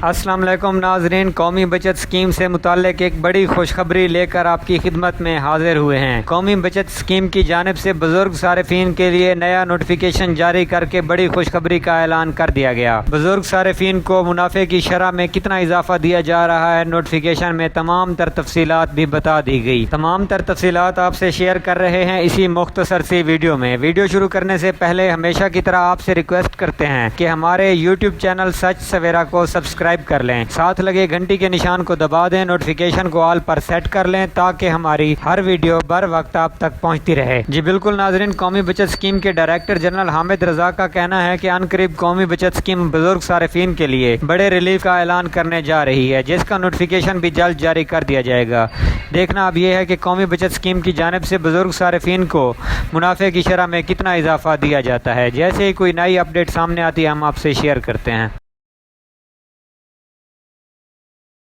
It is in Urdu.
السلام علیکم ناظرین، قومی بچت اسکیم سے متعلق ایک بڑی خوشخبری لے کر آپ کی خدمت میں حاضر ہوئے ہیں۔ قومی بچت اسکیم کی جانب سے بزرگ صارفین کے لیے نیا نوٹیفیکیشن جاری کر کے بڑی خوشخبری کا اعلان کر دیا گیا۔ بزرگ صارفین کو منافع کی شرح میں کتنا اضافہ دیا جا رہا ہے، نوٹیفیکیشن میں تمام تر تفصیلات بھی بتا دی گئی۔ تمام تر تفصیلات آپ سے شیئر کر رہے ہیں اسی مختصر سی ویڈیو میں۔ ویڈیو شروع کرنے سے پہلے ہمیشہ کی طرح آپ سے ریکویسٹ کرتے ہیں کہ ہمارے یوٹیوب چینل سچ سویرا کو سبسکرائب کر لیں، ساتھ لگے گھنٹی کے نشان کو دبا دیں، نوٹیفیکیشن کو آل پر سیٹ کر لیں تاکہ ہماری ہر ویڈیو بر وقت آپ تک پہنچتی رہے۔ جی بالکل ناظرین، قومی بچت اسکیم کے ڈائریکٹر جنرل حامد رضا کا کہنا ہے کہ عنقریب قومی بچت اسکیم بزرگ صارفین کے لیے بڑے ریلیف کا اعلان کرنے جا رہی ہے، جس کا نوٹیفیکیشن بھی جلد جاری کر دیا جائے گا۔ دیکھنا اب یہ ہے کہ قومی بچت اسکیم کی جانب سے بزرگ صارفین کو منافع کی شرح میں کتنا اضافہ دیا جاتا ہے۔ جیسے ہی کوئی نئی اپڈیٹ سامنے آتی ہے ہم آپ سے شیئر کرتے ہیں۔